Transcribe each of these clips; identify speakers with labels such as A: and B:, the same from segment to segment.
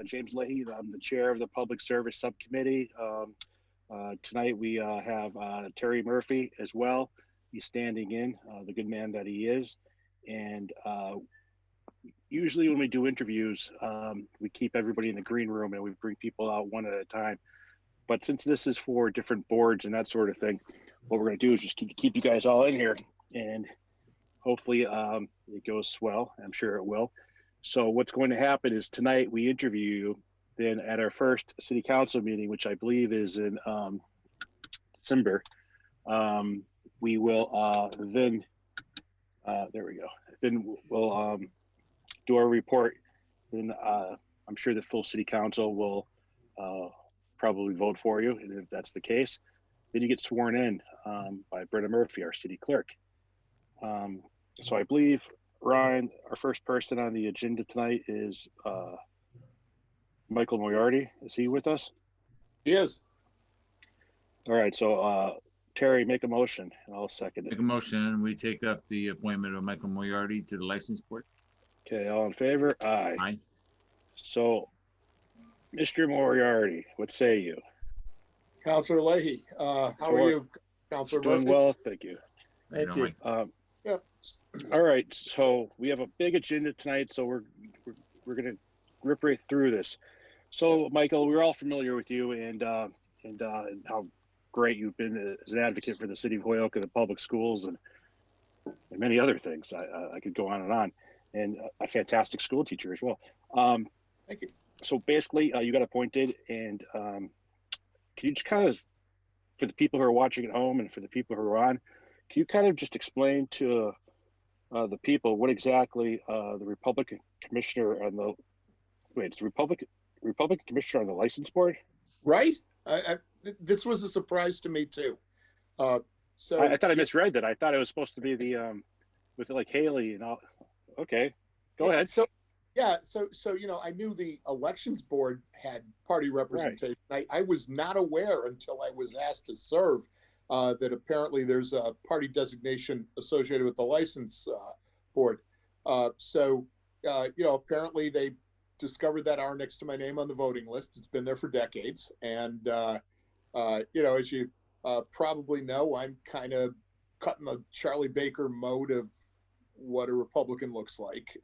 A: James Leahy. I'm the chair of the Public Service Subcommittee. Tonight we have Terry Murphy as well. He's standing in, the good man that he is. And usually when we do interviews, we keep everybody in the green room and we bring people out one at a time. But since this is for different boards and that sort of thing, what we're going to do is just keep you guys all in here, and hopefully it goes swell. I'm sure it will. So what's going to happen is tonight we interview you. Then at our first city council meeting, which I believe is in December, we will then there we go. Then we'll do our report. Then I'm sure the full city council will probably vote for you, and if that's the case, then you get sworn in by Brenna Murphy, our city clerk. So I believe, Ryan, our first person on the agenda tonight is Michael Moriarty. Is he with us?
B: He is.
A: All right, so Terry, make a motion, and I'll second it.
C: Make a motion, and we take up the appointment of Michael Moriarty to the license board.
A: Okay, all in favor? Aye.
C: Aye.
A: So, Mr. Moriarty, what say you?
B: Councilor Leahy, how are you, Councilor
A: Doing
B: Murphy?
A: well, thank you.
B: Thank you.
A: Yeah. All right, so we have a big agenda tonight, so we're gonna rip right through this. So, Michael, we're all familiar with you and how great you've been as an advocate for the city of Holyoke and the public schools and many other things. I could go on, and a fantastic school teacher as well.
B: Thank you.
A: So basically, you got appointed, and can you just kind of, for the people who are watching at home and for the people who are on, can you kind of just explain to the people what exactly the Republican commissioner on the it's the Republican commissioner on the license board?
B: Right. This was a surprise to me too. So
A: I thought I misread that. I thought it was supposed to be the with like Haley and all. Okay, go ahead.
B: So I knew the elections board had party representation. Right. I was not aware until I was asked to serve that apparently there's a party designation associated with the license board. Apparently they discovered that R next to my name on the voting list. It's been there for decades, and as you probably know, I'm kind of cutting the Charlie Baker mode of what a Republican looks like.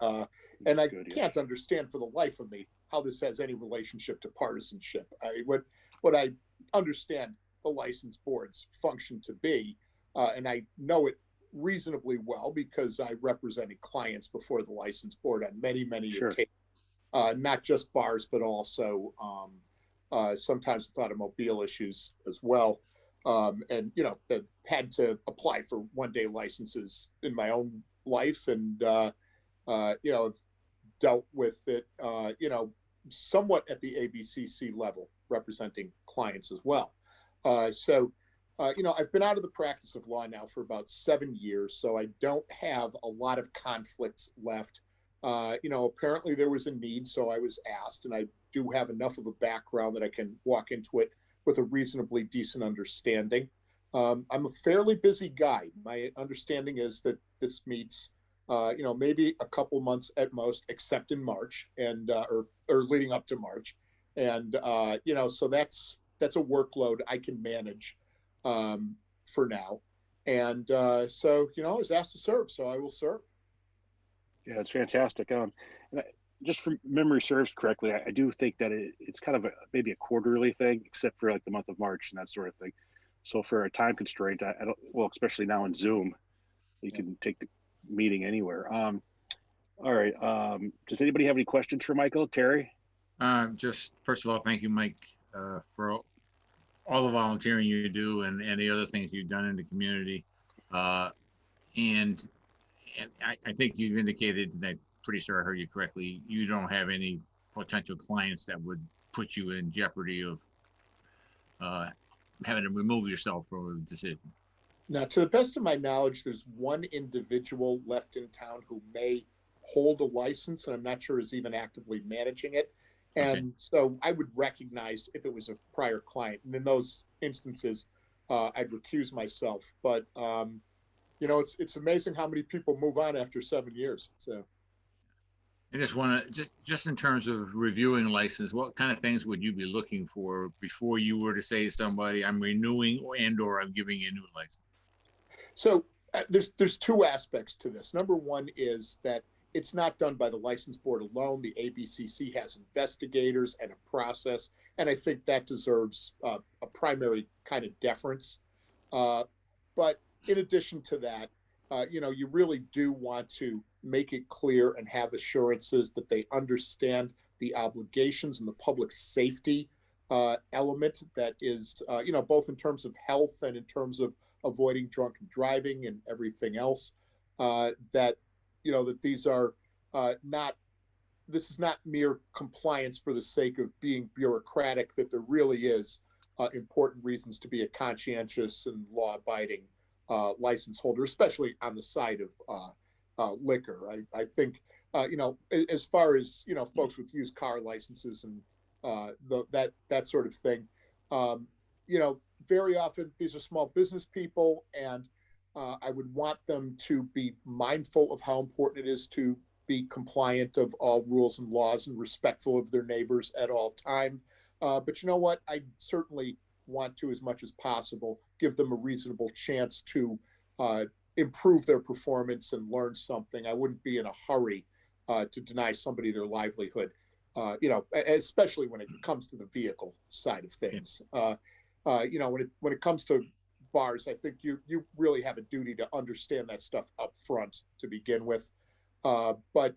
B: And I can't understand for the life of me how this has any relationship to partisanship. What I understand the license board's function to be, and I know it reasonably well because I represented clients before the license board on many occasions, not just bars, but also sometimes with automobile issues as well. Had to apply for one-day licenses in my own life, and have dealt with it somewhat at the ABCC level, representing clients as well. I've been out of the practice of law now for about 7 years, so I don't have a lot of conflicts left. Apparently there was a need, so I was asked, and I do have enough of a background that I can walk into it with a reasonably decent understanding. I'm a fairly busy guy. My understanding is that this meets, maybe a couple months at most, except in March and or leading up to March, and so that's a workload I can manage for now. And I was asked to serve, so I will serve.
A: Yeah, it's fantastic. Just from memory serves correctly, I do think that it's kind of maybe a quarterly thing, except for like the month of March and that sort of thing. So for a time constraint, I don't, well, especially now in Zoom, you can take the meeting anywhere. All right. Does anybody have any questions for Michael? Terry?
C: Just first of all, thank you, Mike, for all the volunteering you do and the other things you've done in the community. And I think you've indicated, and I'm pretty sure I heard you correctly, you don't have any potential clients that would put you in jeopardy of having to remove yourself from a decision.
B: Now, to the best of my knowledge, there's one individual left in town who may hold a license, and I'm not sure is even actively managing it. And so I would recognize if it was a prior client. And in those instances, I'd recuse myself. But, it's amazing how many people move on after 7 years. So.
C: I just want to, just in terms of reviewing license, what kind of things would you be looking for before you were to say to somebody, I'm renewing or I'm giving you a new license?
B: So there's two aspects to this. Number one is that it's not done by the license board alone. The ABCC has investigators and a process, and I think that deserves a primary kind of deference. But in addition to that, you really do want to make it clear and have assurances that they understand the obligations and the public safety element that is, both in terms of health and in terms of avoiding drunken driving and everything else. That these are not. This is not mere compliance for the sake of being bureaucratic. That there really is important reasons to be a conscientious and law-abiding license holder, especially on the side of liquor. I think, as far as, folks with used car licenses and that sort of thing, very often these are small business people, and I would want them to be mindful of how important it is to be compliant of all rules and laws and respectful of their neighbors at all time. But you know what? I certainly want to, as much as possible, give them a reasonable chance to improve their performance and learn something. I wouldn't be in a hurry to deny somebody their livelihood, especially when it comes to the vehicle side of things. When it comes to bars, I think you really have a duty to understand that stuff up front to begin with. But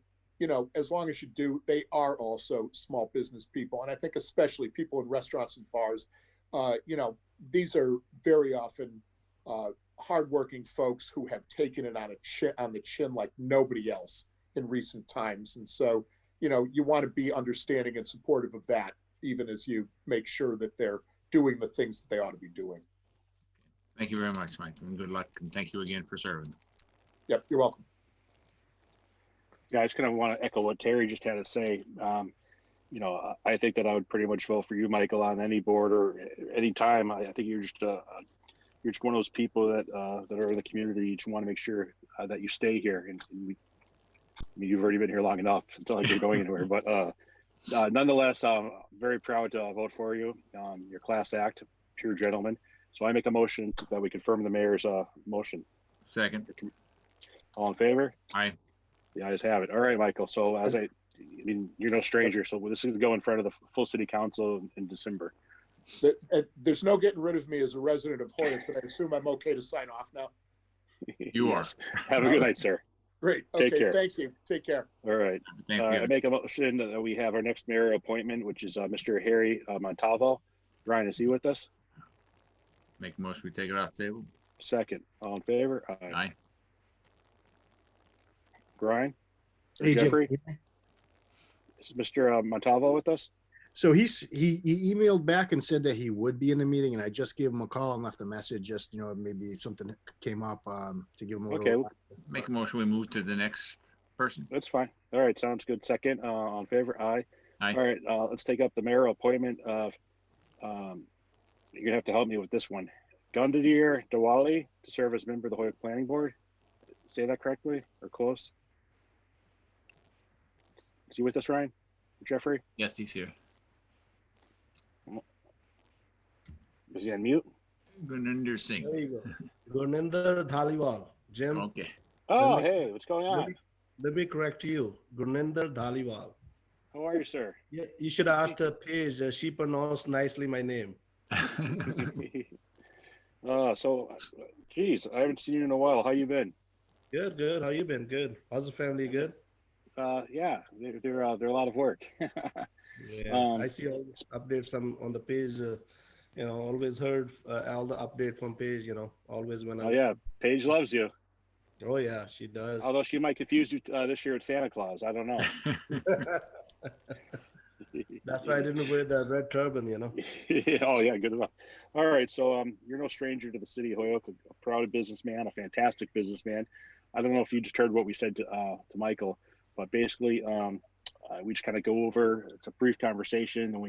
B: as long as you do, they are also small business people, and I think especially people in restaurants and bars. These are very often hardworking folks who have taken it on the chin like nobody else in recent times, and so you want to be understanding and supportive of that, even as you make sure that they're doing the things that they ought to be doing.
C: Thank you very much, Mike, and good luck, and thank you again for serving.
B: Yep, you're welcome.
A: Yeah, I just kind of want to echo what Terry just had to say. I think that I would pretty much vote for you, Michael, on any board or any time. I think you're just one of those people that are in the community. You just want to make sure that you stay here, and you've already been here long enough. It's not like you're going anywhere. But nonetheless, I'm very proud to vote for you. Your class act, pure gentleman. So I make a motion that we confirm the mayor's motion.
C: Second.
A: All in favor?
C: Aye.
A: The ayes have it. All right, Michael. So you're no stranger. So this is going to go in front of the full city council in December.
B: There's no getting rid of me as a resident of Holyoke, but I assume I'm okay to sign off now.
C: You
A: yes. Are. Have a good night, sir.
B: Great. Okay.
A: Take care.
B: Thank you. Take care.
A: All right. I make a motion that we have our next mayor appointment, which is Mr. Harry Montalvo. Ryan, is he with us?
C: Make a motion. We take it off the table.
A: Second. All in favor?
C: Aye.
A: Brian?
D: Hey,
A: Jeffrey? Is Mr. Montalvo with us?
D: So he emailed back and said that he would be in the meeting, and I just gave him a call and left a message. Just maybe something came up to give him a little.
C: Make a motion. We move to the next person.
A: That's fine. All right, sounds good. Second, on favor, aye.
C: Aye.
A: All right, let's take up the mayoral appointment of. You're gonna have to help me with this one. Gurninder Dhaliwal to serve as member of the Holyoke Planning Board. Say that correctly or close? Is he with us, Ryan? Jeffrey?
C: Yes, he's here.
A: Is he on mute?
C: Gurninder Singh.
E: There you go. Gurninder Dhaliwal. Jim.
C: Okay.
A: Oh, hey, what's going on?
E: Let me correct you. Gurninder Dhaliwal.
A: How are you, sir?
E: Yeah, you should ask Paige. She pronounced nicely my name.
A: Geez, I haven't seen you in a while. How you been?
E: Good, good. How you been? Good. How's the family? Good.
A: Yeah, they're a lot of work.
E: Yeah, I see all these updates on the page. Always heard all the update from Paige. Always when I.
A: Oh yeah, Paige loves you.
E: Oh yeah, she does.
A: Although she might confuse you this year with Santa Claus. I don't know.
E: That's why I didn't wear the red turban.
A: Oh yeah, good enough. All right, so you're no stranger to the city of Holyoke, a proud businessman, a fantastic businessman. I don't know if you just heard what we said to Michael, but basically we just kind of go over. It's a brief conversation, and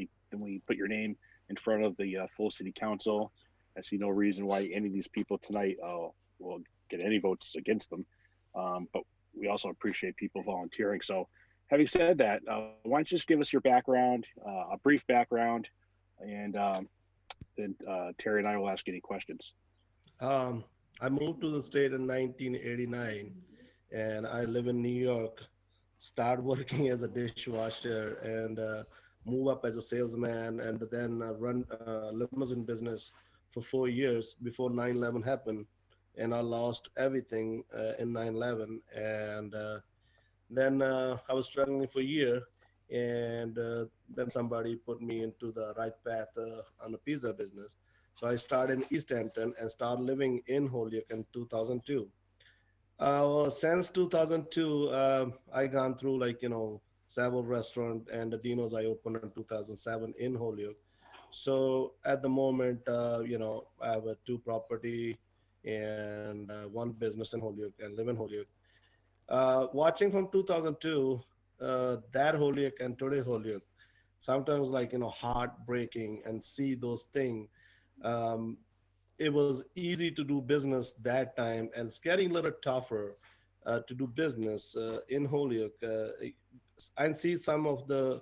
A: we put your name in front of the full city council. I see no reason why any of these people tonight will get any votes against them, but we also appreciate people volunteering. So having said that, why don't you just give us your background, a brief background, and then Terry and I will ask any questions.
E: I moved to the state in 1989, and I live in New York. Start working as a dishwasher and move up as a salesman, and then run limousine business for 4 years before 9/11 happened, and I lost everything in 9/11. And then I was struggling for a year, and then somebody put me into the right path on a pizza business. So I started in East Hampton and started living in Holyoke in 2002. Since 2002, I gone through several restaurants, and the Dino's I opened in 2007 in Holyoke. So at the moment, I have a 2 property and 1 business in Holyoke and live in Holyoke. Watching from 2002, that Holyoke and today Holyoke, sometimes heartbreaking and see those things. It was easy to do business that time, and it's getting a little tougher to do business in Holyoke. I see some of the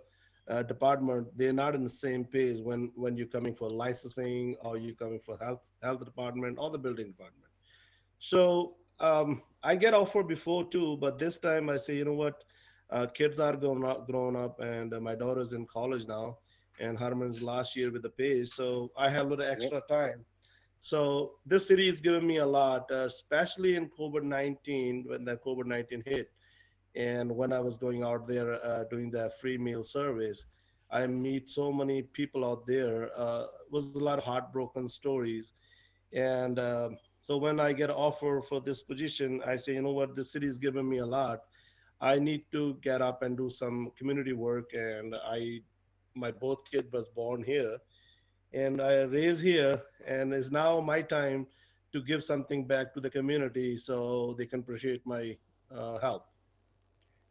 E: department, they're not in the same page when you're coming for licensing, or you're coming for health department or the building department. So I get offered before too, but this time I say, you know what, kids are grown up, and my daughter's in college now, and Harmon's last year with the page, so I have a little extra time. So this city has given me a lot, especially in COVID-19, when that COVID-19 hit. And when I was going out there doing the free meal service, I meet so many people out there. Was a lot of heartbroken stories. And so when I get an offer for this position, I say, you know what, the city has given me a lot. I need to get up and do some community work. And my both kid was born here, and I raised here, and it's now my time to give something back to the community so they can appreciate my help.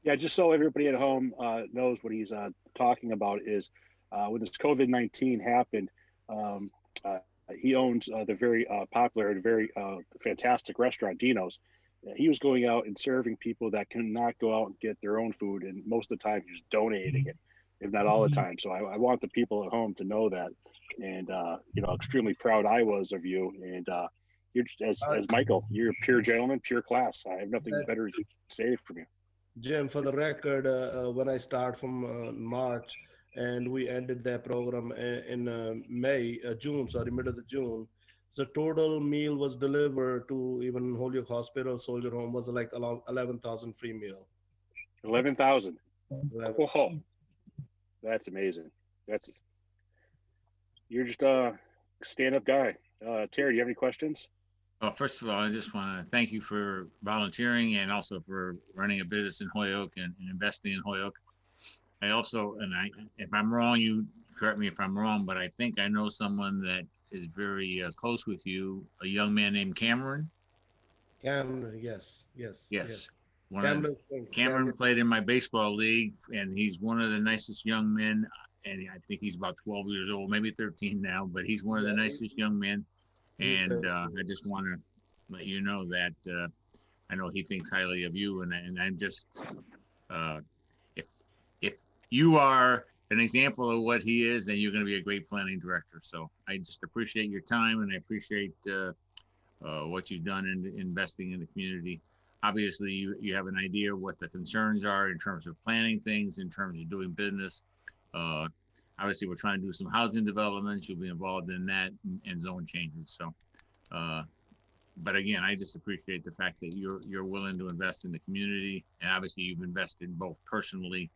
A: Yeah, just so everybody at home knows what he's talking about is when this COVID-19 happened, he owns the very popular and very fantastic restaurant, Dino's. He was going out and serving people that cannot go out and get their own food, and most of the time he's donating it, if not all the time. So I want the people at home to know that, and extremely proud I was of you. And you're as Michael, you're a pure gentleman, pure class. I have nothing better to say from you.
E: Jim, for the record, when I start from March, and we ended that program in middle of June. The total meal was delivered to even Holyoke Hospital, Soldier Home, was like 11,000 free meal.
A: 11,000. Whoa, that's amazing. You're just a stand-up guy. Terry, do you have any questions?
C: Well, first of all, I just want to thank you for volunteering, and also for running a business in Holyoke and investing in Holyoke. I also, if I'm wrong, you correct me if I'm wrong, but I think I know someone that is very close with you, a young man named Cameron.
E: Cameron, yes.
C: Cameron played in my baseball league, and he's one of the nicest young men, and I think he's about 12 years old, maybe 13 now, but he's one of the nicest young men. And I just want to let you know that I know he thinks highly of you, and I'm just, if you are an example of what he is, then you're going to be a great planning director. So I just appreciate your time, and I appreciate what you've done in investing in the community. Obviously, you have an idea what the concerns are in terms of planning things, in terms of doing business. Obviously, we're trying to do some housing developments. You'll be involved in that, and zone changes. So, but again, I just appreciate the fact that you're willing to invest in the community, and obviously you've invested both personally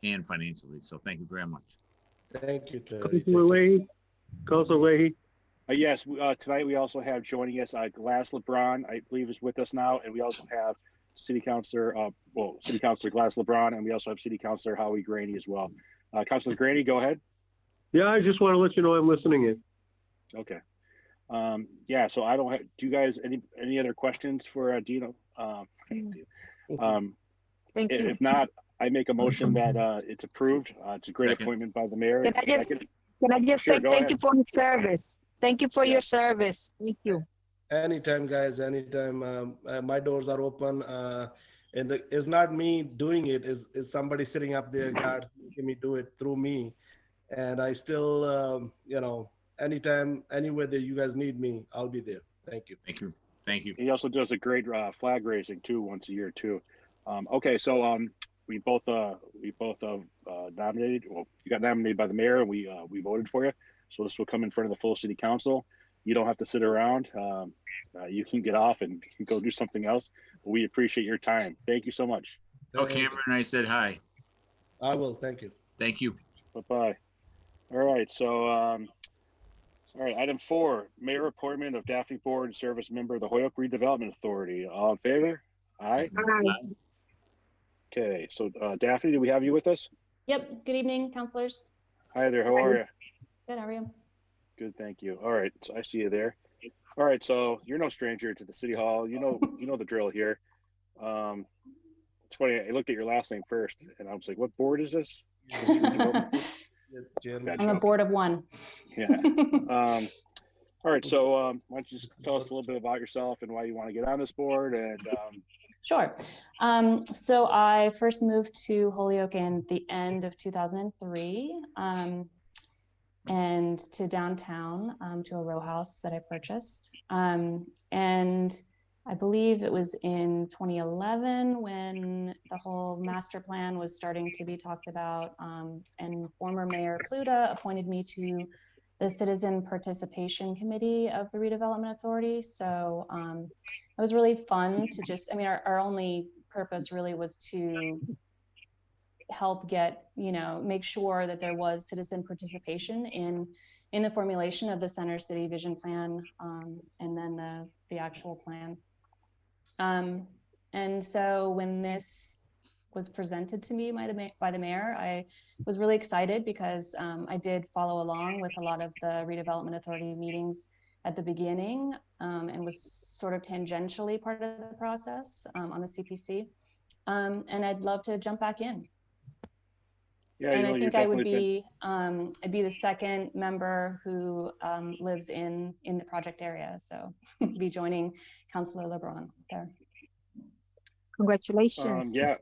C: and financially. So thank you very much.
E: Thank you, Terry.
F: Councilor Leahy.
A: Yes, tonight we also have joining us Glass LeBron, I believe, is with us now, and we also have City Councilor Glass LeBron, and we also have City Councilor Howie Graney as well. Councilor Graney, go ahead.
F: Yeah, I just want to let you know I'm listening in.
A: Okay. Yeah, so I don't have, do you guys any other questions for Dino?
G: Thank you.
A: If not, I make a motion that it's approved. It's a great appointment by the mayor.
G: Can I just say thank you for your service? Thank you for your service. Thank you.
E: Anytime, guys, anytime. My doors are open. And it's not me doing it, is somebody sitting up there, God making me do it through me. And I still, anytime, anywhere that you guys need me, I'll be there. Thank you.
C: Thank you. Thank you.
A: He also does a great flag raising too, once a year too. Okay, so we both nominated. Well, you got nominated by the mayor, and we voted for you. So this will come in front of the full city council. You don't have to sit around. You can get off and go do something else. But we appreciate your time. Thank you so much.
C: Tell Cameron I said hi.
E: I will. Thank you.
C: Thank you.
A: Bye-bye. All right, so all right, item 4, mayor appointment of Daphne board service member of the Holyoke Redevelopment Authority. All in favor? Aye.
G: Aye.
A: Okay, so Daphne, do we have you with us?
H: Yep. Good evening, counselors.
A: Hi there, how are you?
H: Good. How are you?
A: Good, thank you. All right, so I see you there. All right, so you're no stranger to the city hall. You know the drill here. It's funny, I looked at your last name first, and I was like, what board is this?
H: I'm a board of one.
A: Yeah. All right, so why don't you just tell us a little bit about yourself and why you want to get on this board? And
H: Sure. So I first moved to Holyoke in the end of 2003, and to downtown, to a row house that I purchased. And I believe it was in 2011 when the whole master plan was starting to be talked about, and former Mayor Pluta appointed me to the Citizen Participation Committee of the Redevelopment Authority. So it was really fun to just, our only purpose really was to help get, make sure that there was citizen participation in the formulation of the Center City Vision Plan, and then the actual plan. And so when this was presented to me by the mayor, I was really excited because I did follow along with a lot of the Redevelopment Authority meetings at the beginning, and was sort of tangentially part of the process on the CPC. And I'd love to jump back in.
A: yeah,
H: And I think I would
A: been...
H: I'd be the second member who lives in the project area. So be joining Councilor LeBron there.
G: Congratulations.
A: Yeah.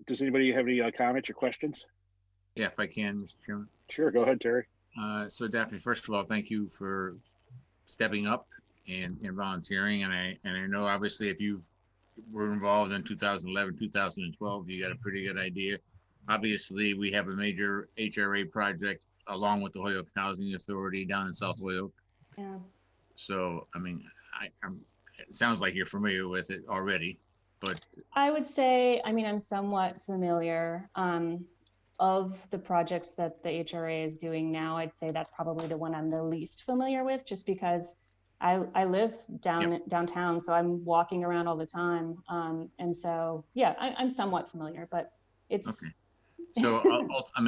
A: Does anybody have any comments or questions?
C: Yeah, if I can, Mr. Chairman.
A: Sure, go ahead, Terry.
C: So Daphne, first of all, thank you for stepping up and volunteering. And I know obviously if you were involved in 2011, 2012, you got a pretty good idea. Obviously, we have a major HRA project along with the Holyoke Housing Authority down in South Holyoke.
H: Yeah.
C: So, it sounds like you're familiar with it already, but
H: I would say, I'm somewhat familiar of the projects that the HRA is doing now. I'd say that's probably the one I'm the least familiar with, just because I live downtown, so I'm walking around all the time. And so, yeah, I'm somewhat familiar, but it's...
C: Okay. So,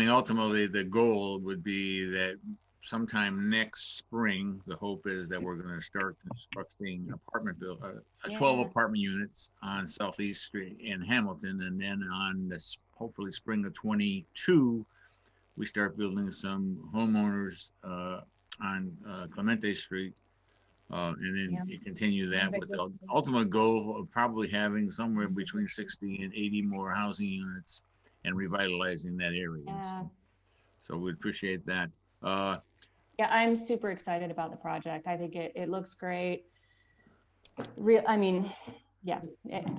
C: ultimately, the goal would be that sometime next spring, the hope is that we're going to start constructing 12 apartment units on Southeast Street in Hamilton. And then on this, hopefully spring of 22, we start building some homeowners on Clemente Street. And then you continue that with the ultimate goal of probably having somewhere between 60 and 80 more housing units and revitalizing that area.
H: Yeah.
C: So we appreciate that.
H: Yeah, I'm super excited about the project. I think it looks great. Yeah,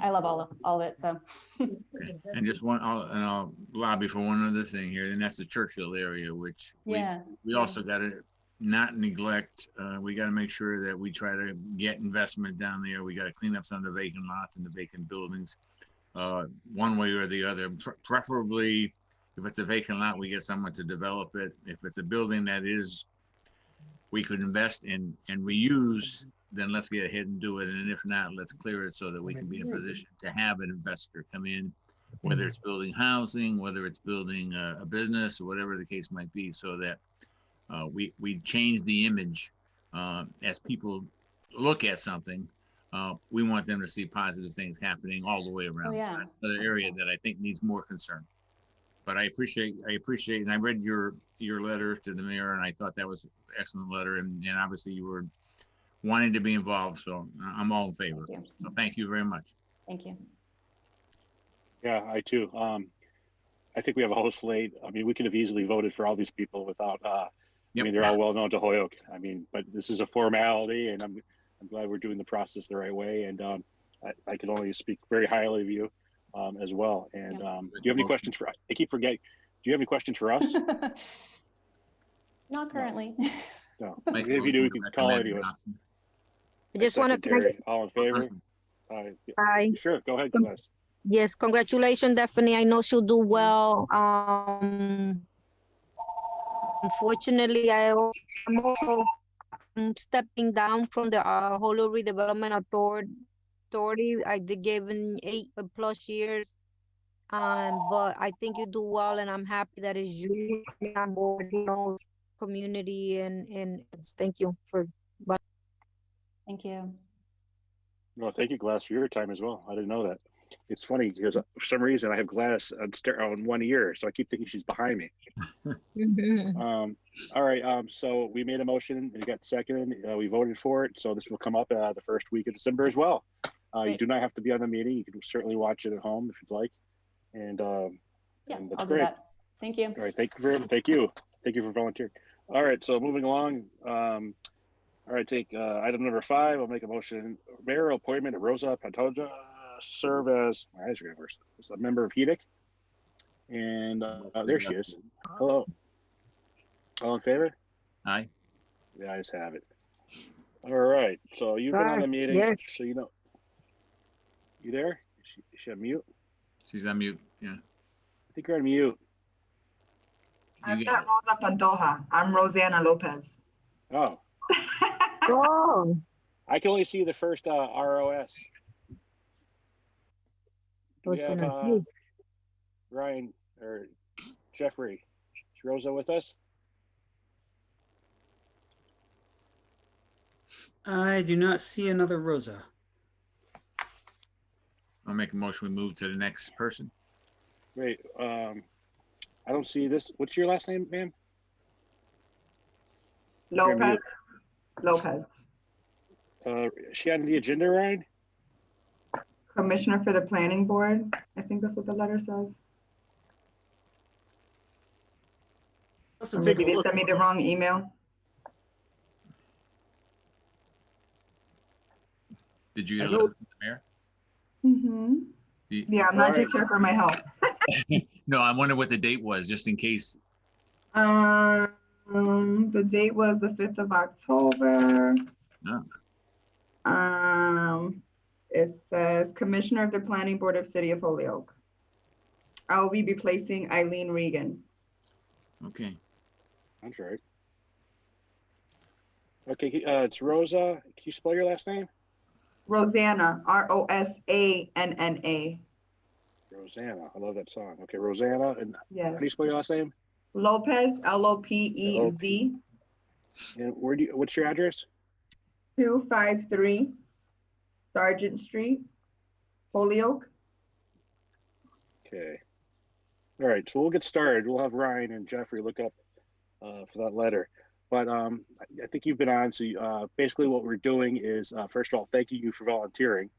H: I love all of it. So.
C: Okay. And just I'll lobby for one other thing here, and that's the Churchill area, which we also got to not neglect. We got to make sure that we try to get investment down there. We got to clean up some of the vacant lots and the vacant buildings, one way or the other. Preferably, if it's a vacant lot, we get someone to develop it. If it's a building that we could invest in and reuse, then let's get ahead and do it. And if not, let's clear it so that we can be in a position to have an investor come in, whether it's building housing, whether it's building a business, or whatever the case might be, so that we change the image as people look at something. We want them to see positive things happening all the way around. So that's another area that I think needs more concern. But I appreciate, and I read your letter to the mayor, and I thought that was an excellent letter. And obviously you were wanting to be involved, so I'm all in favor. So thank you very much.
H: Thank you.
A: Yeah, I too. I think we have a whole slate. I mean, we could have easily voted for all these people without, I
C: Yep.
A: mean, they're all well known to Holyoke. I mean, but this is a formality, and I'm glad we're doing the process the right way. And I can only speak very highly of you as well. And
H: Yeah.
A: do you have any questions for, I keep forgetting, do you have any questions for us?
H: Not currently.
A: No.
C: Make a
A: If you do,
C: motion
A: you
C: to
A: can call
C: recommend
A: anyways.
C: adoption.
I: I just want to,
A: Secretary, all in favor?
I: Hi.
A: Sure, go ahead, Gladys.
I: Yes, congratulations, Daphne. I know she'll do well. Unfortunately, I'm also stepping down from the Holyoke Redevelopment Authority. I did given 8+ years. But I think you do well, and I'm happy that it's you coming on board, you know, community and thank you for.
H: Thank you.
A: No, thank you, Gladys, for your time as well. I didn't know that. It's funny because for some reason I have Gladys on one ear, so I keep thinking she's behind me. All right, so we made a motion and it got seconded. We voted for it, so this will come up the first week of December as well. You
H: Great.
A: do not have to be on the meeting. You can certainly watch it at home if you'd like. And
H: Yeah,
A: and that's
H: I'll do
A: great.
H: that. Thank you.
A: All right, thank you for volunteering. All right, so moving along. All right, take item number 5. I'll make a motion. Mayoral appointment of Rosa Pantoja serve as, my eyes are going worse, as a member of HEDIC. And there she is. Hello. All in favor?
C: Aye.
A: The ayes have it. All right, so you've been on the meeting,
I: Yes.
A: so you know. You there? Is she on mute?
C: She's on mute. Yeah.
A: I think you're on mute.
J: I'm
C: You
J: not
C: got
J: Rosa Pantoja. I'm Rosanna Lopez.
A: Oh,
I: Oh,
A: I can only see the first ROS.
I: I was
A: We have
I: gonna say.
A: Ryan or Jeffrey. Is Rosa with us?
K: I do not see another Rosa.
C: I'll make a motion. We move to the next person.
A: Wait, I don't see this. What's your last name, ma'am? You're
J: Lopez.
A: mute.
J: Lopez.
A: Is she on the agenda, Ryan?
J: Commissioner for the Planning Board. I think that's what the letter says.
D: Let's
J: Or
D: take
J: maybe
D: a
J: they
D: look.
J: sent me the wrong email.
C: Did you get
D: I
C: a
D: know-
C: letter from the mayor?
J: Mm-hmm.
C: The-
J: Yeah, I'm not just here for my help.
C: No, I wonder what the date was, just in case.
J: The date was the 5th of October.
C: No.
J: It says Commissioner of the Planning Board of City of Holyoke. I will be replacing Eileen Regan.
C: Okay.
A: That's right. Okay, it's Rosa. Can you spell your last name?
J: Rosanna, Rosanna.
A: Rosanna. I love that song. Okay, Rosanna. And
J: Yes.
A: how do you spell your last name?
J: Lopez, Lopez.
A: And what's your address?
J: 253 Sergeant Street, Holyoke.
A: Okay. All right, so we'll get started. We'll have Ryan and Jeffrey look up for that letter. But I think you've been on. So basically what we're doing is, first of all, thanking you for volunteering.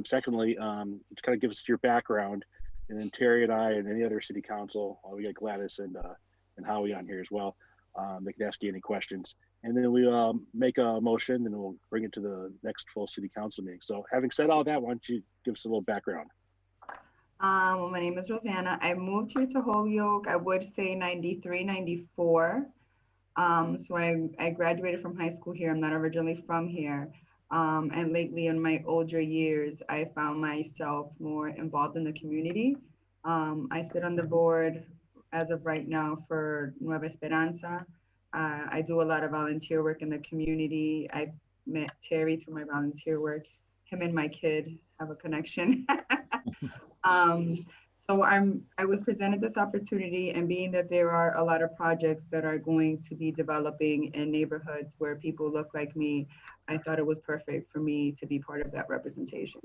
A: Secondly, just kind of give us your background. And then Terry and I and any other city council, we got Gladys and Howie on here as well. They can ask you any questions. And then we'll make a motion and we'll bring it to the next full city council meeting. So having said all that, why don't you give us a little background?
J: Well, my name is Rosanna. I moved here to Holyoke, I would say 93, 94. So I graduated from high school here. I'm not originally from here. And lately in my older years, I found myself more involved in the community. I sit on the board as of right now for Nueva Esperanza. I do a lot of volunteer work in the community. I've met Terry through my volunteer work. Him and my kid have a connection. So I was presented this opportunity, and being that there are a lot of projects that are going to be developing in neighborhoods where people look like me, I thought it was perfect for me to be part of that representation.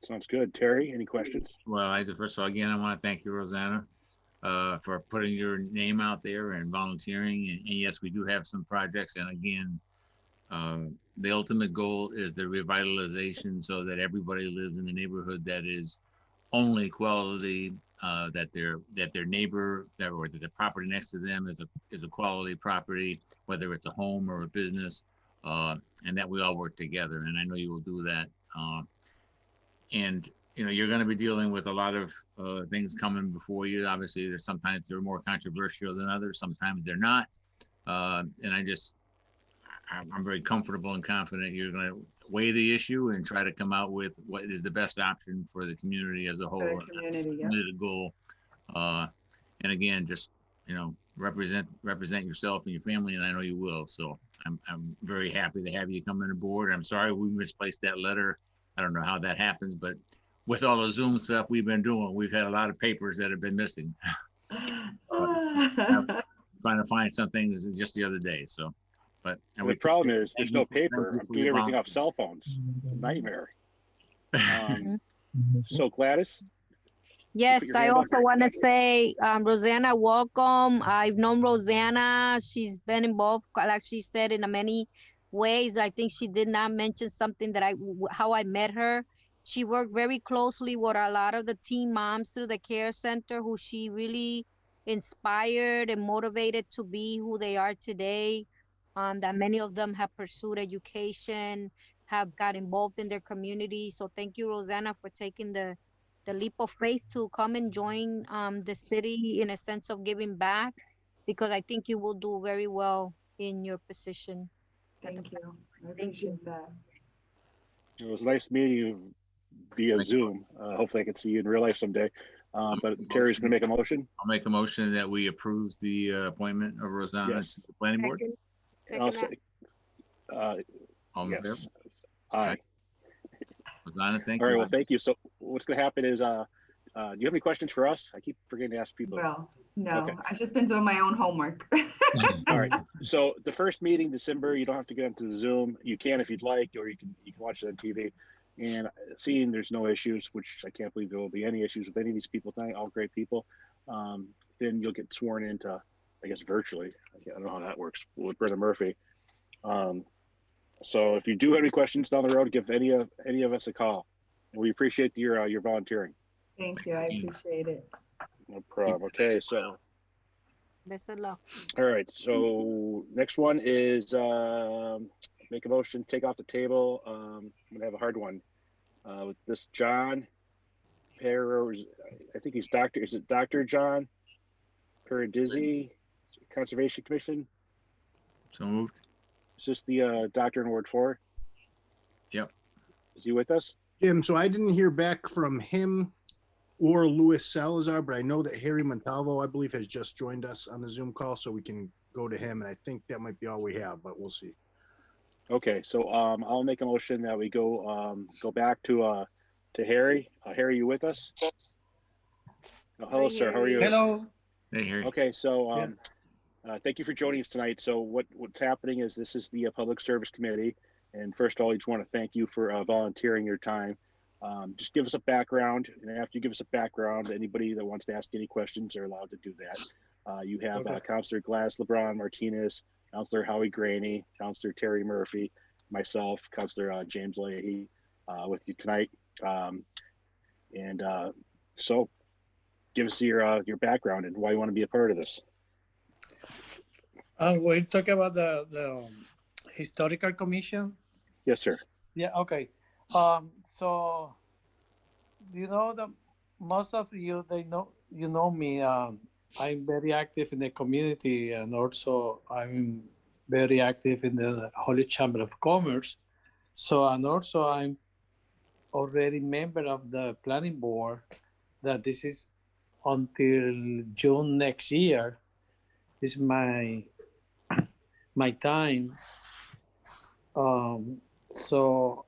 A: Sounds good. Terry, any questions?
C: Well, first of all, again, I want to thank you, Rosanna, for putting your name out there and volunteering. And yes, we do have some projects. And again, The ultimate goal is the revitalization so that everybody lives in a neighborhood that is only quality, that their neighbor or that the property next to them is a quality property, whether it's a home or a business, and that we all work together. And I know you will do that. And you're going to be dealing with a lot of things coming before you. Obviously, sometimes they're more controversial than others. Sometimes they're not. And I'm very comfortable and confident you're going to weigh the issue and try to come out with what is the best option for the community as a whole. That's the goal. And again, just represent yourself and your family, and I know you will. So I'm very happy to have you come on board. I'm sorry we misplaced that letter. I don't know how that happens, but with all the Zoom stuff we've been doing, we've had a lot of papers that have been missing. Trying to find some things just the other day. So, but
A: the problem is there's no paper. I'm doing everything off cell phones. Nightmare. So Gladys.
I: Yes, I also want to say, Rosanna, welcome. I've known Rosanna. She's been involved, like she said, in many ways. I think she did not mention something that how I met her. She worked very closely with a lot of the teen moms through the care center, who she really inspired and motivated to be who they are today. That many of them have pursued education, have got involved in their community. So thank you, Rosanna, for taking the leap of faith to come and join the city in a sense of giving back, because I think you will do very well in your position.
J: Thank you. I appreciate that.
A: It was nice meeting you via Zoom. Hopefully I can see you in real life someday. But Terry's going to make a motion.
C: I'll make a motion that we approve the appointment of Rosanna to the planning board.
A: I'll say,
C: yes.
A: Aye.
C: Rosanna, thank
A: you. All right,
C: you.
A: well, thank you. So what's going to happen is, do you have any questions for us? I keep forgetting to ask people.
J: Well, no, okay. I've just been doing my own homework.
A: All right. So the first meeting, December, you don't have to get into the Zoom. You can if you'd like, or you can watch it on TV. And seeing there's no issues, which I can't believe there will be any issues with any of these people tonight, all great people, then you'll get sworn into, I guess, virtually. I don't know how that works with Brother Murphy. So if you do have any questions down the road, give any of us a call. And we appreciate your volunteering.
J: Thank you. I appreciate it.
A: No problem. Okay, so.
I: Best of luck.
A: All right. So next one is make a motion, take off the table. I'm gonna have a hard one with this John Perdrizet. I think he's Doctor. Is it Dr. John Perdrizet, Conservation Commission?
C: So moved.
A: Is this the doctor in Ward 4?
C: Yep.
A: Is he with us?
D: Jim, so I didn't hear back from him or Louis Salazar, but I know that Harry Montalvo, I believe, has just joined us on the Zoom call, so we can go to him. And I think that might be all we have, but we'll see.
A: Okay, so I'll make a motion that we go back to Harry. Harry, you with us? Oh, hello, sir. How are you?
L: Hello.
C: Hey, Harry.
A: Okay, so thank you for joining us tonight. So what's happening is this is the Public Service Committee. And first of all, I just want to thank you for volunteering your time. Just give us a background. And after you give us a background, anybody that wants to ask any questions are allowed to do that. You have Counselor Gladys LeBron Martinez, Counselor Howie Graney, Counselor Terry Murphy, myself, Counselor James Leahy with you tonight. So give us your background and why you want to be a part of this.
L: We'll talk about the Historical Commission.
A: Yes, sir.
L: Yeah, okay. So you know that most of you, you know me. I'm very active in the community, and also I'm very active in the Holyoke Chamber of Commerce. So, and also I'm already member of the planning board. That this is until June next year. This is my time. So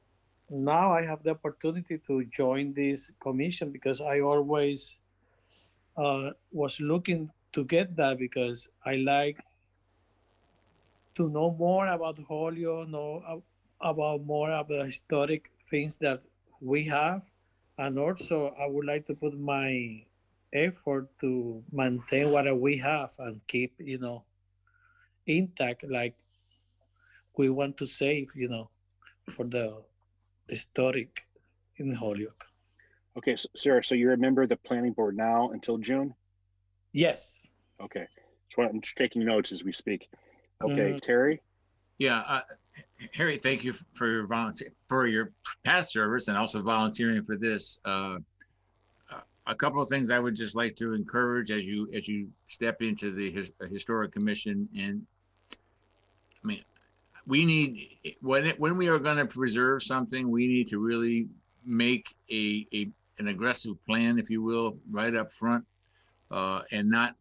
L: now I have the opportunity to join this commission because I always was looking to get that because I like to know more about Holyoke, know about more of the historic things that we have. And also I would like to put my effort to maintain what we have and keep, intact. Like we want to save, for the historic in Holyoke.
A: Okay, so, sir, so you're a member of the planning board now until June?
L: Yes.
A: Okay, so I'm just taking notes as we speak. Okay, Terry?
C: Yeah, Harry, thank you for your for your past service and also volunteering for this. A couple of things I would just like to encourage as you step into the historic commission. And I mean, we need when we are going to preserve something, we need to really make an aggressive plan, if you will, right up front, and not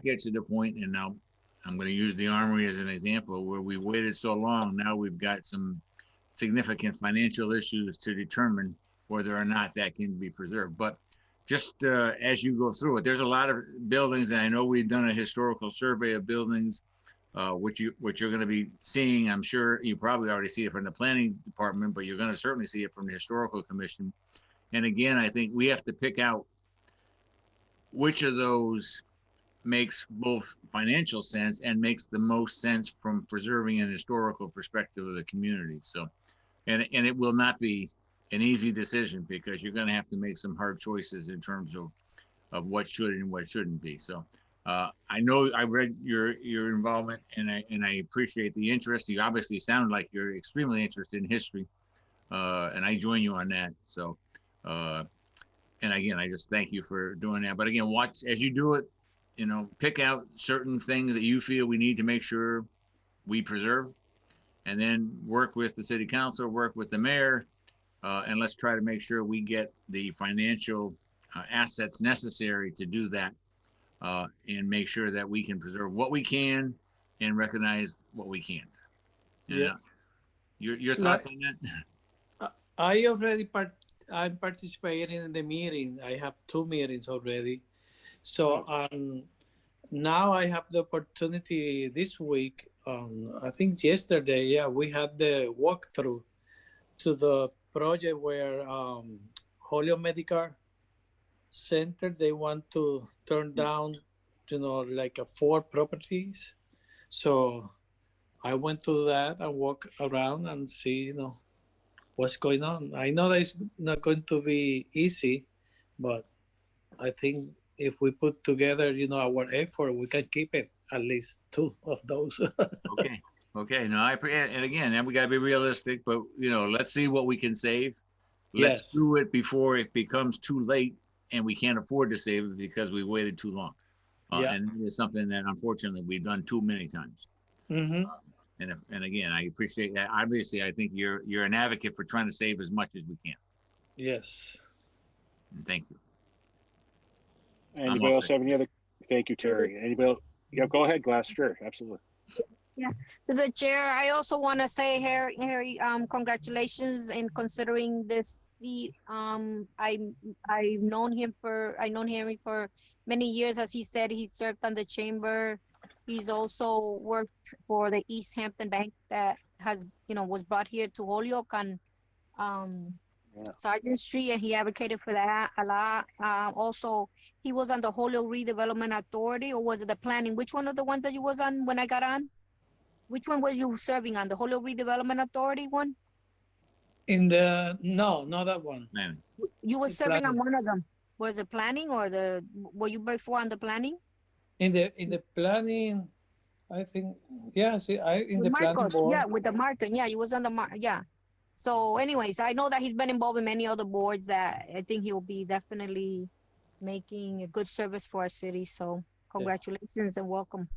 C: get to the point. And now I'm going to use the Armory as an example where we waited so long. Now we've got some significant financial issues to determine whether or not that can be preserved. But just as you go through it, there's a lot of buildings, and I know we've done a historical survey of buildings, which you're going to be seeing. I'm sure you probably already see it from the planning department, but you're going to certainly see it from the historical commission. And again, I think we have to pick out which of those makes both financial sense and makes the most sense from preserving an historical perspective of the community. So, and it will not be an easy decision because you're going to have to make some hard choices in terms of what should and what shouldn't be. So I know I read your involvement and I appreciate the interest. You obviously sound like you're extremely interested in history, and I join you on that. So, and again, I just thank you for doing that. But again, watch as you do it. Pick out certain things that you feel we need to make sure we preserve, and then work with the city council, work with the mayor, and let's try to make sure we get the financial assets necessary to do that, and make sure that we can preserve what we can and recognize what we can't.
L: Yeah.
C: Your thoughts on that?
L: I already I'm participating in the meeting. I have 2 meetings already. So now I have the opportunity this week. I think yesterday, we had the walkthrough to the project where Holyoke Medical Center, they want to turn down, like 4 properties. So I went to that and walk around and see, what's going on. I know that it's not going to be easy, but I think if we put together, our effort, we can keep it at least 2 of those.
C: Okay. No, I appreciate, and again, we got to be realistic, but let's see what we can save. Let's do it before it becomes too late and we can't afford to save it because we waited too long. And it's something that unfortunately we've done too many times. And again, I appreciate that. Obviously, I think you're an advocate for trying to save as much as we can.
L: Yes.
C: And thank you.
A: Anybody else have any other? Thank you, Terry. Anybody else? Yeah, go ahead, Glass. Sure, absolutely.
I: Yeah, to the chair, I also want to say, Harry, congratulations in considering this seat. I've known him for many years. As he said, he served on the chamber. He's also worked for the East Hampton Bank that has, was brought here to Holyoke on Sargent Street, and he advocated for that a lot. Also, he was on the Holyoke Redevelopment Authority, or was it the planning? Which one of the ones that you was on when I got on? Which one was you serving on? The Holyoke Redevelopment Authority one?
L: No, not that one.
I: You were serving on one of them. Was it planning or were you before on the planning?
L: In the planning, I think, in the planning board.
I: Yeah, with the Martin. Yeah, you was on the So anyways, I know that he's been involved in many other boards that I think he'll be definitely making a good service for our city. So congratulations and welcome.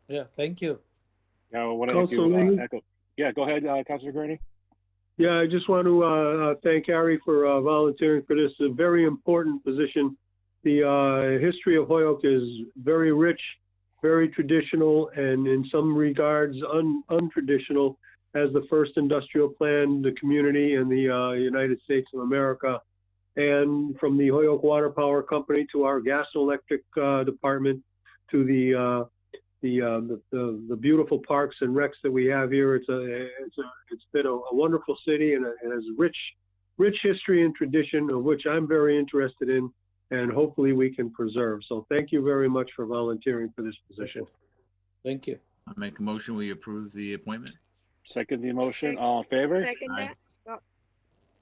L: Yeah, thank you.
A: Yeah, what I do echo. Yeah, go ahead, Councilor Gurney.
F: Yeah, I just want to thank Harry for volunteering for this. A very important position. The history of Holyoke is very rich, very traditional, and in some regards untraditional. As the first industrial plan, the community in the United States of America, and from the Holyoke Water Power Company to our gas and electric department to the beautiful parks and recs that we have here. It's been a wonderful city and it has rich history and tradition, of which I'm very interested in, and hopefully we can preserve. So thank you very much for volunteering for this position.
L: Thank you.
C: I make a motion we approve the appointment.
A: Second the motion. All in favor?
I: Second that.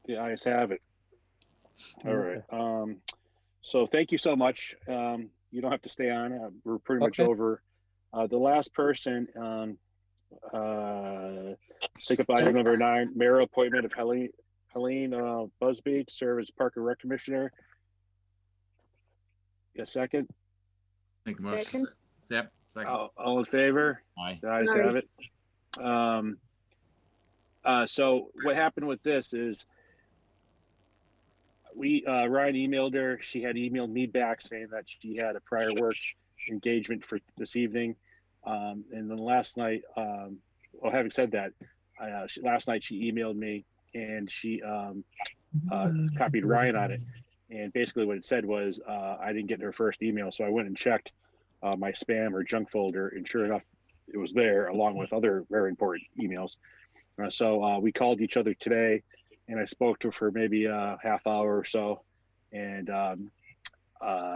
A: The ayes have it. All right. So thank you so much. You don't have to stay on. We're pretty much over. The last person, take up item number 9, mayoral appointment of Helene Busby to serve as Park and Rec Commissioner. A second?
C: Make a motion. Yep. Second.
A: All in favor?
C: Aye.
A: The ayes have it. So what happened with this is Ryan emailed her. She had emailed me back saying that she had a prior work engagement for this evening. And then last night, well, having said that, last night she emailed me and she copied Ryan on it. And basically what it said was, I didn't get her first email. So I went and checked my spam or junk folder, and sure enough, it was there along with other very important emails. So we called each other today, and I spoke to her for maybe a half hour or so. And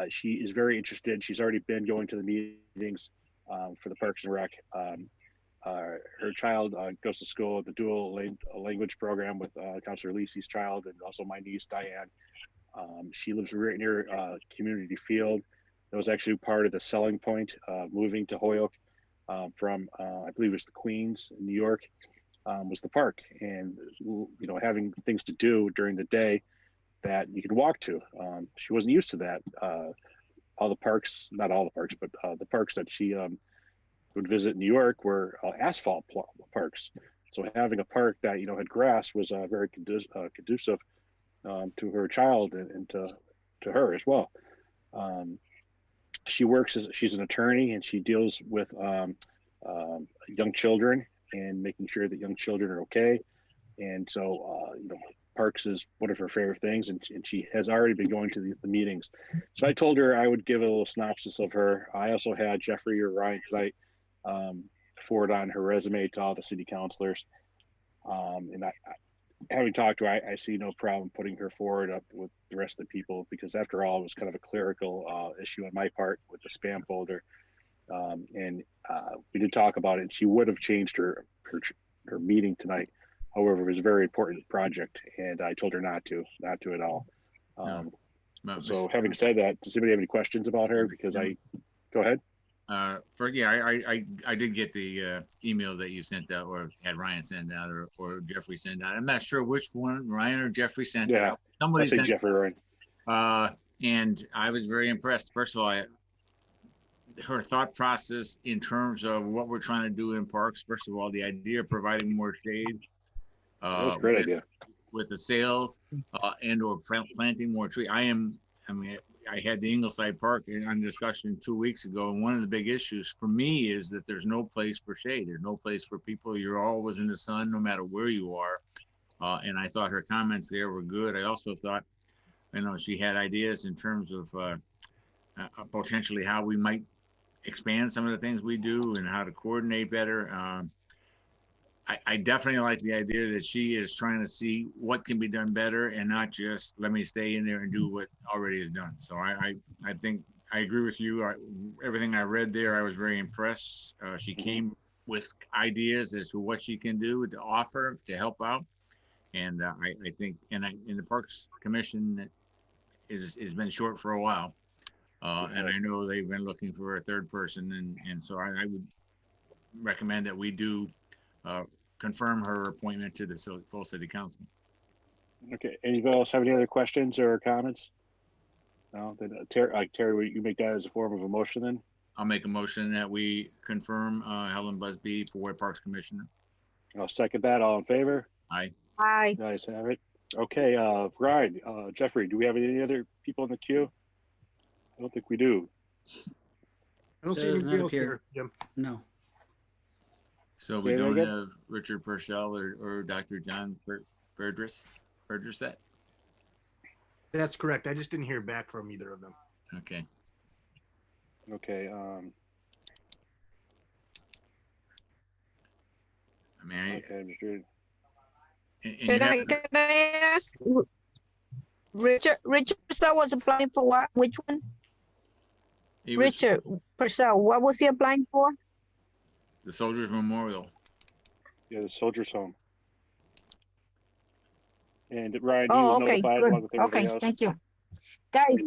A: she is very interested. She's already been going to the meetings for the Parks and Rec. Her child goes to school at the dual language program with Councilor Lisi's child and also my niece, Diane. She lives right near Community Field. That was actually part of the selling point, moving to Holyoke from, I believe it was the Queens in New York, was the park. And, you know, having things to do during the day that you could walk to. She wasn't used to that. All the parks, not all the parks, but the parks that she would visit in New York were asphalt parks. So having a park that, you know, had grass was very conducive to her child and to her as well. She works she's an attorney, and she deals with young children and making sure that young children are okay. And so, you know, parks is one of her favorite things, and she has already been going to the meetings. So I told her I would give a little synopsis of her. I also had Jeffrey or Ryan tonight forward on her resume to all the city councilors. And having talked to her, I see no problem putting her forward up with the rest of the people, because after all, it was kind of a clerical issue on my part with the spam folder. And we did talk about it, and she would have changed her meeting tonight. However, it was a very important project, and I told her not to at all. So having said that, does anybody have any questions about her? Because go ahead.
C: I did get the email that you sent out, or had Ryan send out, or Jeffrey send out. I'm not sure which one, Ryan or Jeffrey sent out. Somebody sent
A: Jeffrey or
C: Ryan. And I was very impressed. First of all, her thought process in terms of what we're trying to do in parks. First of all, the idea of providing more shade.
A: That was a great idea.
C: With the sales and or planting more trees. I had the Ingleside Park on discussion 2 weeks ago, and one of the big issues for me is that there's no place for shade. There's no place for people. You're always in the sun, no matter where you are. And I thought her comments there were good. I also thought, you know, she had ideas in terms of potentially how we might expand some of the things we do and how to coordinate better. I definitely like the idea that she is trying to see what can be done better and not just let me stay in there and do what already is done. So I think I agree with you. Everything I read there, I was very impressed. She came with ideas as to what she can do to offer to help out. And I think in the Parks Commission has been short for a while. And I know they've been looking for a third person. And so I would recommend that we do confirm her appointment to the full city council.
A: Okay. Anybody else have any other questions or comments? No. Then Terry, will you make that as a form of a motion then?
C: I'll make a motion that we confirm Helen Busby for Parks Commissioner.
A: I'll second that. All in favor?
C: Aye.
I: Aye.
A: Nice have it. Okay. Ryan, Jeffrey, do we have any other people in the queue? I don't think we do.
D: I don't see
K: Does
D: anybody
K: not
D: else
K: appear.
D: here, Jim.
K: No.
C: So we don't have Richard Purcell or Dr. John Perdrizet?
D: That's correct. I just didn't hear back from either of them.
C: Okay.
A: Okay.
C: I mean,
I: Can I ask? Richard Purcell was applying for what? Which one? Richard Purcell, what was he applying for?
C: The Soldiers Memorial.
A: Yeah, the Soldiers Home. And Ryan, he
I: Oh,
A: was
I: okay,
A: notified
I: good.
A: along with everybody
I: Okay,
A: else.
I: thank you. Guys,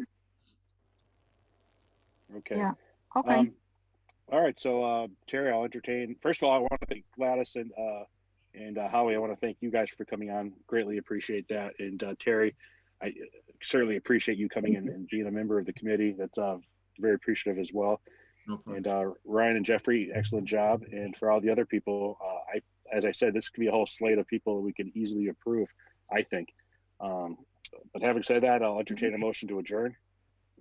A: Okay.
I: yeah, okay.
A: All right. So, Terry, I'll entertain. First of all, I want to thank Gladys and Howie. I want to thank you guys for coming on. Greatly appreciate that. And Terry, I certainly appreciate you coming in and being a member of the committee. That's very appreciative as well.
C: No problem.
A: And Ryan and Jeffrey, excellent job. And for all the other people, as I said, this could be a whole slate of people that we can easily approve, I think. But having said that, I'll entertain a motion to adjourn.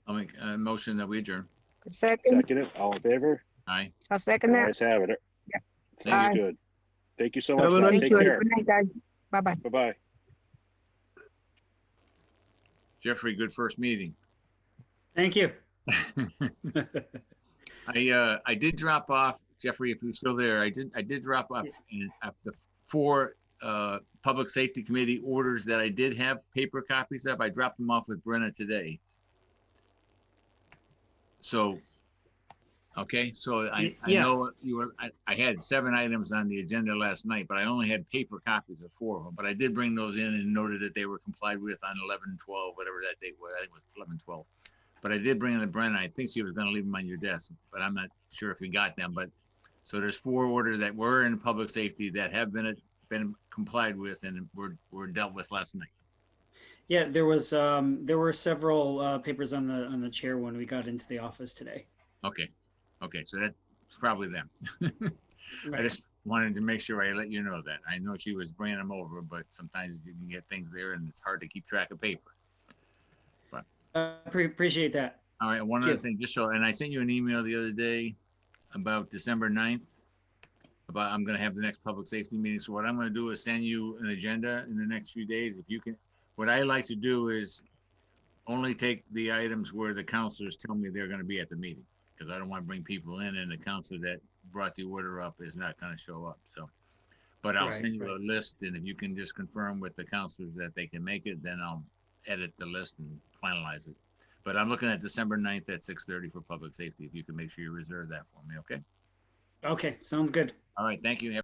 C: I'll make a motion that we adjourn.
I: Second,
A: Second it. All in favor?
C: Aye.
I: I'll second that.
A: Guys have it.
I: Yeah.
A: Sounds
I: Aye.
A: good. Thank you so much.
F: Have a
A: Sean.
F: nice
A: Take
I: Thank you.
A: care.
I: Good night, guys. Bye-bye.
A: Bye-bye.
C: Jeffrey, good first meeting.
K: Thank you.
C: I did drop off, Jeffrey, if you're still there, I did drop off the 4 public safety committee orders that I did have paper copies of. I dropped them off with Brenna today. So, okay, so I
K: Yeah.
C: know you were, I had 7 items on the agenda last night, but I only had paper copies of 4 of them. But I did bring those in and noted that they were complied with on 11/12, whatever that date was. I think it was 11/12. But I did bring in the Brenna. I think she was going to leave them on your desk, but I'm not sure if we got them. But so there's 4 orders that were in public safety that have been complied with and were dealt with last night.
K: Yeah, there were several papers on the chair when we got into the office today.
C: Okay, so that's probably them.
K: Right.
C: I just wanted to make sure I let you know that. I know she was bringing them over, but sometimes you can get things there and it's hard to keep track of paper.
K: Appreciate that.
C: All right, one other thing, just so, and I sent you an email the other day about December 9th, about I'm gonna have the next public safety meeting. So what I'm gonna do is send you an agenda in the next few days. If you can, what I like to do is only take the items where the counselors tell me they're gonna be at the meeting, because I don't want to bring people in and the counselor that brought the order up is not gonna show up, so. But I'll send you a list, and if you can just confirm with the counselors that they can make it, then I'll edit the list and finalize it. But I'm looking at December 9th at 6:30 for public safety. If you can make sure you reserve that for me, okay?
K: Okay, sounds good.
C: All right, thank you.